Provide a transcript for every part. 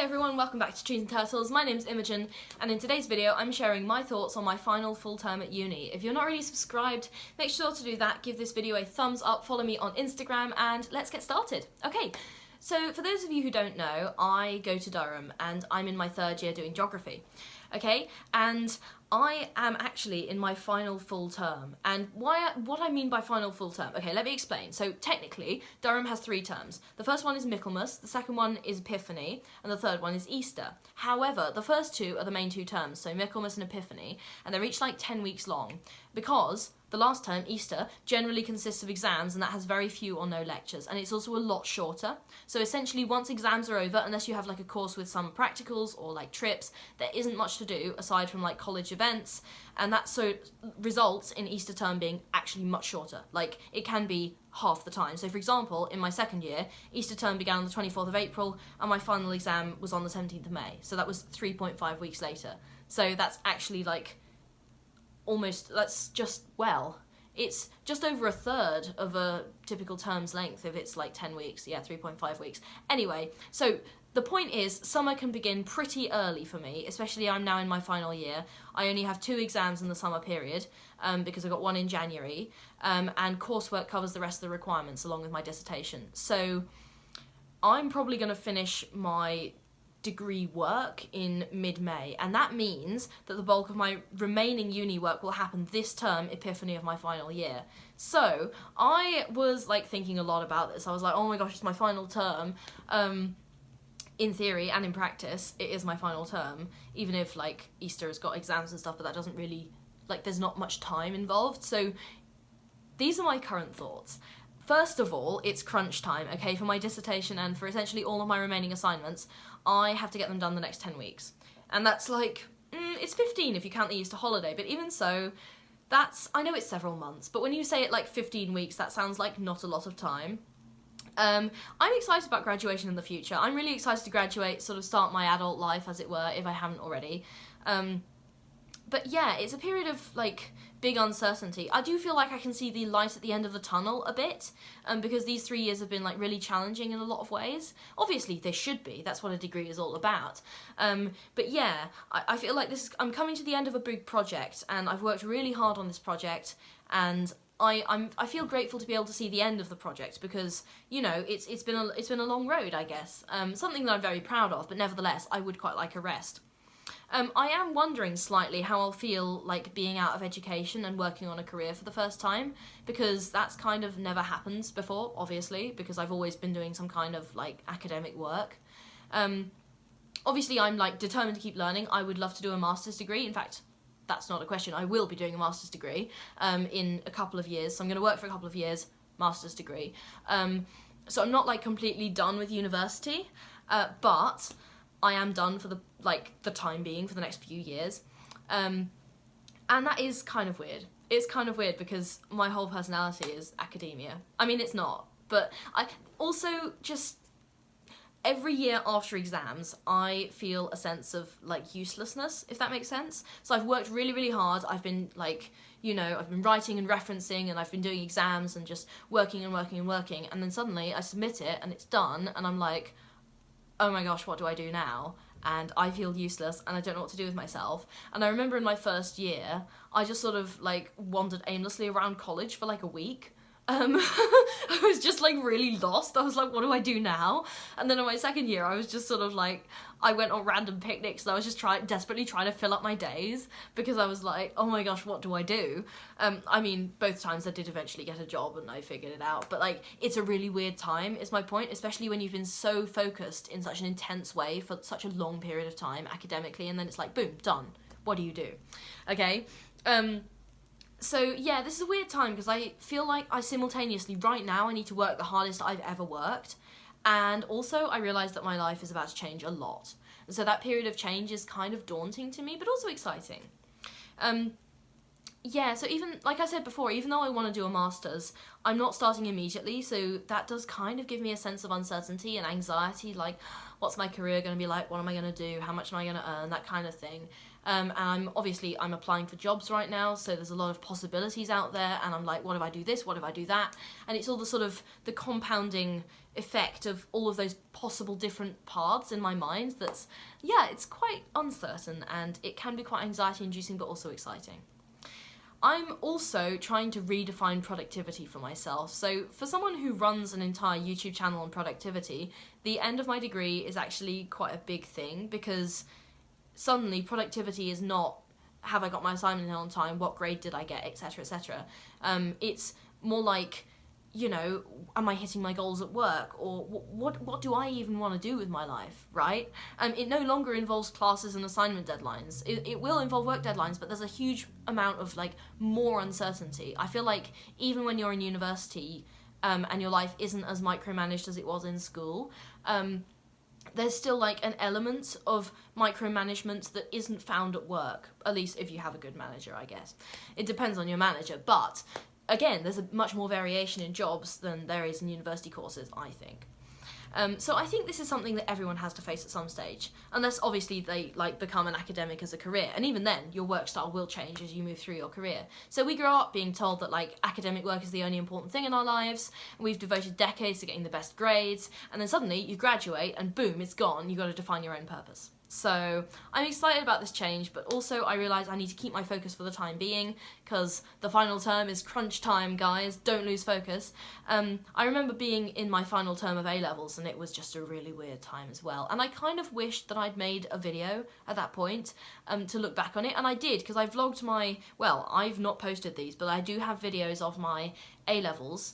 Hi everyone, welcome back to Trees and Turtles. My name's Imogen, and in today's video I'm sharing my thoughts on my final full term at uni. If you're not already subscribed, make sure to do that, give this video a thumbs up, follow me on Instagram, and let's get started. Okay, so for those of you who don't know, I go to Durham and I'm in my third year doing geography. Okay, and I am actually in my final full term. And what I mean by final full term, okay, let me explain. So technically, Durham has 3 terms. The first one is Michaelmas, the second one is Epiphany, and the third one is Easter. However, the first 2 are the main 2 terms, so Michaelmas and Epiphany, and they're each like 10 weeks long, because the last term, Easter, generally consists of exams, and that has very few or no lectures, and it's also a lot shorter. So essentially, once exams are over, unless you have like a course with some practicals or like trips, there isn't much to do aside from like college events, and that so results in Easter term being actually much shorter. Like, it can be half the time. So for example, in my second year, Easter term began on the 24th of April, and my final exam was on the 17th of May. So that was 3.5 weeks later. So that's actually like that's just, well, it's just over a third of a typical term's length if it's like 10 weeks, yeah, 3.5 weeks. Anyway, so the point is, summer can begin pretty early for me, especially I'm now in my final year. I only have 2 exams in the summer period, because I got 1 in January, and coursework covers the rest of the requirements along with my dissertation. So I'm probably going to finish my degree work in mid-May, and that means that the bulk of my remaining uni work will happen this term, Epiphany of my final year. So I was like thinking a lot about this. I was like, oh my gosh, it's my final term. In theory and in practice, it is my final term, even if like Easter has got exams and stuff, but that doesn't really, like, there's not much time involved. So these are my current thoughts. First of all, it's crunch time, okay? For my dissertation and for essentially all of my remaining assignments, I have to get them done the next 10 weeks. And that's like, it's 15 if you count the Easter holiday, but even so, I know it's several months, but when you say it like 15 weeks, that sounds like not a lot of time. I'm excited about graduation in the future. I'm really excited to graduate, sort of start my adult life, as it were, if I haven't already. But yeah, it's a period of like big uncertainty. I do feel like I can see the light at the end of the tunnel a bit, because these 3 years have been like really challenging in a lot of ways. Obviously they should be, that's what a degree is all about. But yeah, I feel like I'm coming to the end of a big project, and I've worked really hard on this project, and I feel grateful to be able to see the end of the project, because, you know, it's been a long road, I guess. Something that I'm very proud of, but nevertheless I would quite like a rest. I am wondering slightly how I'll feel like being out of education and working on a career for the first time, because that's kind of never happened before, obviously, because I've always been doing some kind of like academic work. Obviously I'm like determined to keep learning. I would love to do a master's degree. In fact, that's not a question. I will be doing a master's degree in a couple of years. So I'm going to work for a couple of years, master's degree. So I'm not like completely done with university, but I am done for the time being, for the next few years. And that is kind of weird. It's kind of weird because my whole personality is academia. I mean, it's not, but I also just, every year after exams, I feel a sense of like uselessness, if that makes sense. So I've worked really, really hard. I've been like, you know, I've been writing and referencing, and I've been doing exams and just working and working and working. And then suddenly I submit it and it's done, and I'm like, oh my gosh, what do I do now? And I feel useless, and I don't know what to do with myself. And I remember in my first year, I just sort of like wandered aimlessly around college for like a week. I was just like really lost. I was like, what do I do now? And then in my second year, I was just sort of like, I went on random picnics, and I was just desperately trying to fill up my days, because I was like, oh my gosh, what do I do? I mean, both times I did eventually get a job and I figured it out, but like, it's a really weird time, is my point, especially when you've been so focused in such an intense way for such a long period of time academically, and then it's like, boom, done. What do you do? Okay? So yeah, this is a weird time, because I feel like I simultaneously, right now, I need to work the hardest I've ever worked, and also I realise that my life is about to change a lot. And so that period of change is kind of daunting to me, but also exciting. Yeah, so even, like I said before, even though I want to do a master's, I'm not starting immediately, so that does kind of give me a sense of uncertainty and anxiety, like, what's my career going to be like, what am I going to do, how much am I going to earn, that kind of thing. And I'm applying for jobs right now, so there's a lot of possibilities out there, and I'm like, what if I do this, what if I do that? And it's all the sort of the compounding effect of all of those possible different paths in my mind that's, yeah, it's quite uncertain, and it can be quite anxiety inducing but also exciting. I'm also trying to redefine productivity for myself. So for someone who runs an entire YouTube channel on productivity, the end of my degree is actually quite a big thing, because suddenly productivity is not, have I got my assignment in on time, what grade did I get, etc, etc. It's more like, you know, am I hitting my goals at work, or what do I even want to do with my life, right? It no longer involves classes and assignment deadlines. It will involve work deadlines, but there's a huge amount of like more uncertainty. I feel like even when you're in university and your life isn't as micromanaged as it was in school, there's still like an element of micromanagement that isn't found at work, at least if you have a good manager, I guess. It depends on your manager, but again, there's a much more variation in jobs than there is in university courses, I think. So I think this is something that everyone has to face at some stage, unless obviously they like become an academic as a career, and even then your work style will change as you move through your career. So we grow up being told that like academic work is the only important thing in our lives, and we've devoted decades to getting the best grades, and then suddenly you graduate and boom, it's gone, you've got to define your own purpose. So I'm excited about this change, but also I realise I need to keep my focus for the time being, because the final term is crunch time, guys. Don't lose focus. I remember being in my final term of A-levels, and it was just a really weird time as well. And I kind of wished that I'd made a video at that point to look back on it, and I did, because I vlogged my, well, I've not posted these, but I do have videos of my A-levels,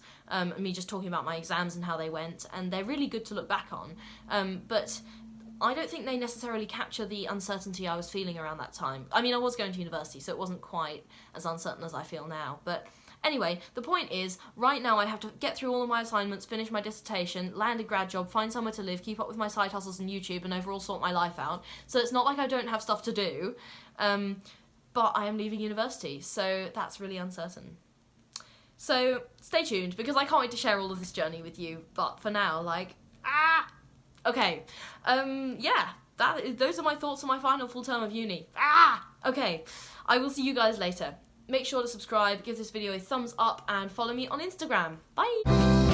me just talking about my exams and how they went, and they're really good to look back on. But I don't think they necessarily capture the uncertainty I was feeling around that time. I mean, I was going to university, so it wasn't quite as uncertain as I feel now. But anyway, the point is, right now I have to get through all of my assignments, finish my dissertation, land a grad job, find somewhere to live, keep up with my side hustles and YouTube, and overall sort my life out. So it's not like I don't have stuff to do, but I am leaving university, so that's really uncertain. So stay tuned, because I can't wait to share all of this journey with you, but for now, like, okay, yeah, those are my thoughts on my final full term of uni. Okay, I will see you guys later. Make sure to subscribe, give this video a thumbs up, and follow me on Instagram. Bye!